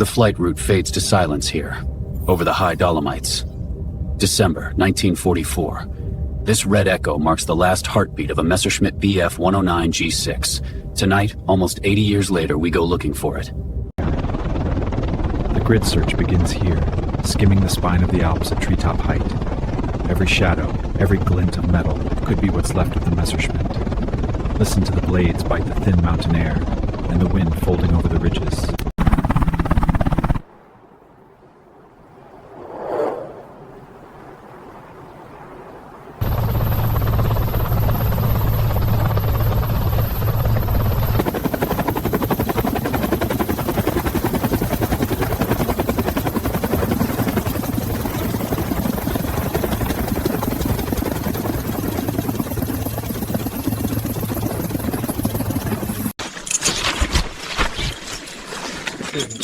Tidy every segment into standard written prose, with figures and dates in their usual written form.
The flight route fades to silence here, over the high Dolomites. December 1944. This red echo marks the last heartbeat of a Messerschmitt Bf 109 G-6. Tonight, almost 80 years later, we go looking for it. The grid search begins here, skimming the spine of the Alps at treetop height. Every shadow, every glint of metal could be what's left of the Messerschmitt. Listen to the blades bite the thin mountain air, and the wind folding over the ridges.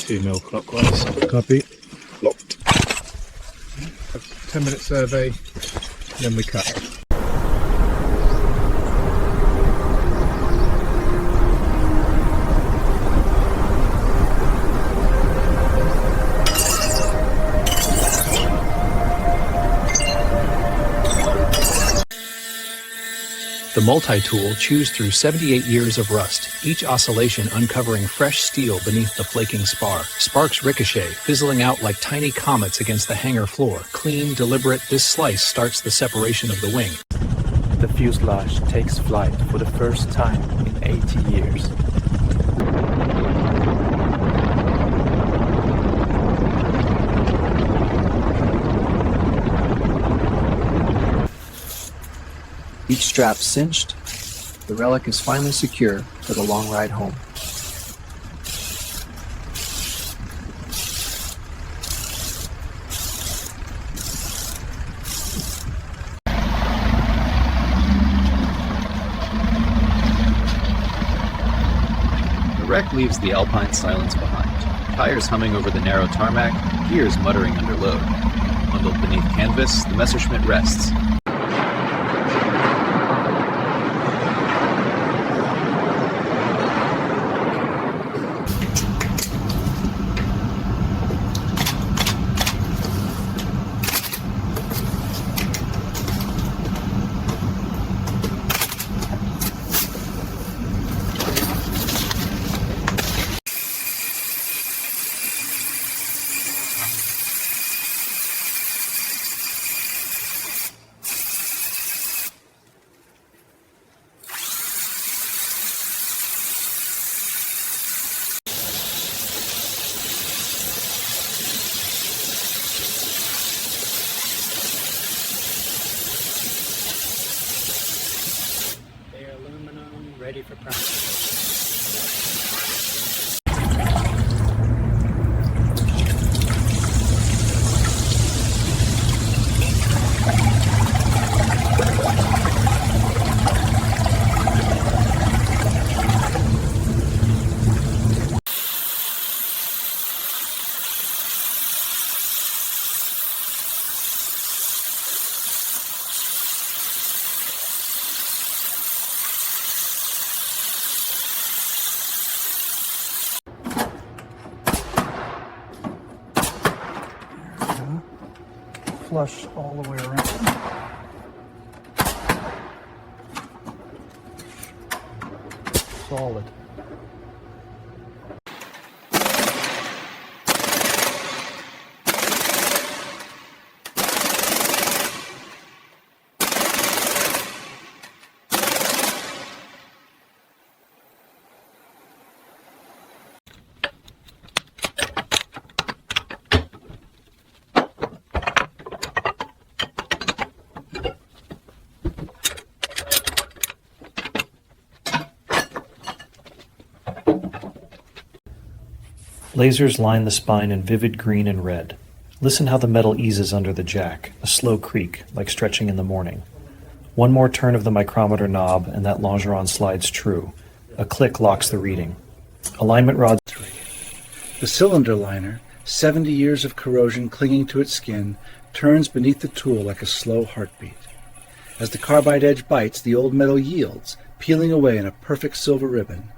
Two mil clockwise. Copy. Locked. 10-minute survey, then we cut. The multi-tool chews through 78 years of rust, each oscillation uncovering fresh steel beneath the flaking spar. Sparks ricochet, fizzling out like tiny comets against the hangar floor. Clean, deliberate, this slice starts the separation of the wing. The fuselage takes flight for the first time in 80 years. Each strap cinched, the relic is finally secure for the long ride home. The wreck leaves the alpine silence behind. Tires humming over the narrow tarmac, gears muttering under load. Bundled beneath canvas, the Messerschmitt rests. Ready for practice. Flush all the way around. Solid. Lasers line the spine in vivid green and red. Listen how the metal eases under the jack, a slow creak, like stretching in the morning. One more turn of the micrometer knob and that longeron slides true. A click locks the reading. Alignment rods. The cylinder liner, 70 years of corrosion clinging to its skin, turns beneath the tool like a slow heartbeat. As the carbide edge bites, the old metal yields, peeling away in a perfect silver ribbon.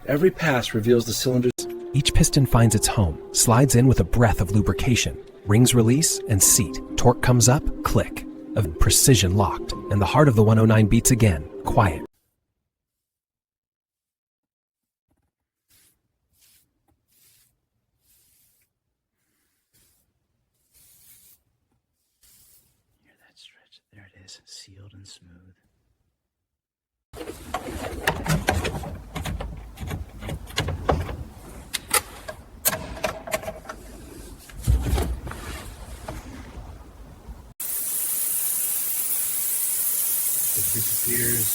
Every pass reveals the cylinder's Each piston finds its home, slides in with a breath of lubrication. Rings release and seat. Torque comes up, click. Of precision locked, and the heart of the 109 beats again, quiet. Hear that stretch? There it is, sealed and smooth. It disappears,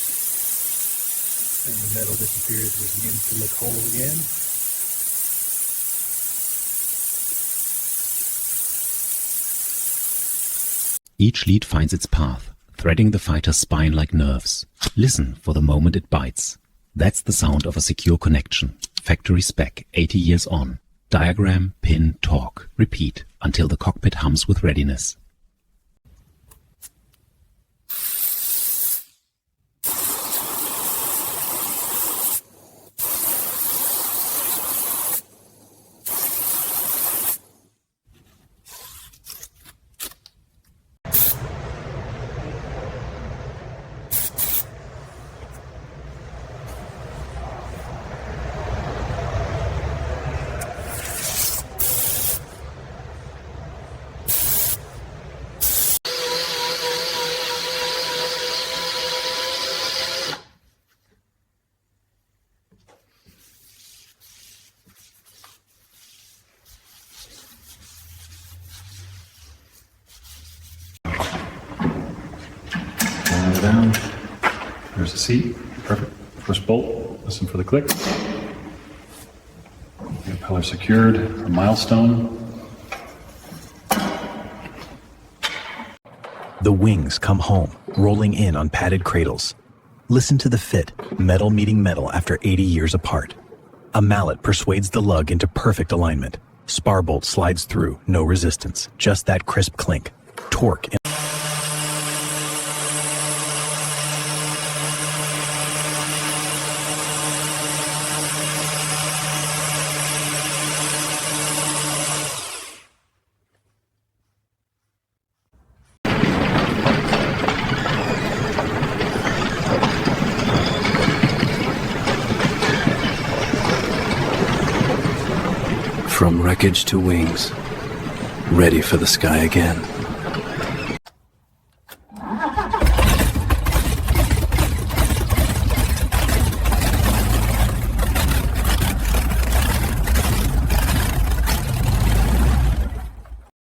and the metal disappears. It begins to look whole again. Each lead finds its path, threading the fighter's spine like nerves. Listen for the moment it bites. That's the sound of a secure connection. Factory spec, 80 years on. Diagram, pin, torque. Repeat until the cockpit hums with readiness. Down. There's the seat. Perfect. First bolt. Listen for the click. The impeller secured. A milestone. The wings come home, rolling in on padded cradles. Listen to the fit, metal meeting metal after 80 years apart. A mallet persuades the lug into perfect alignment. Spar bolt slides through, no resistance, just that crisp clink. Torque. From wreckage to wings, ready for the sky again.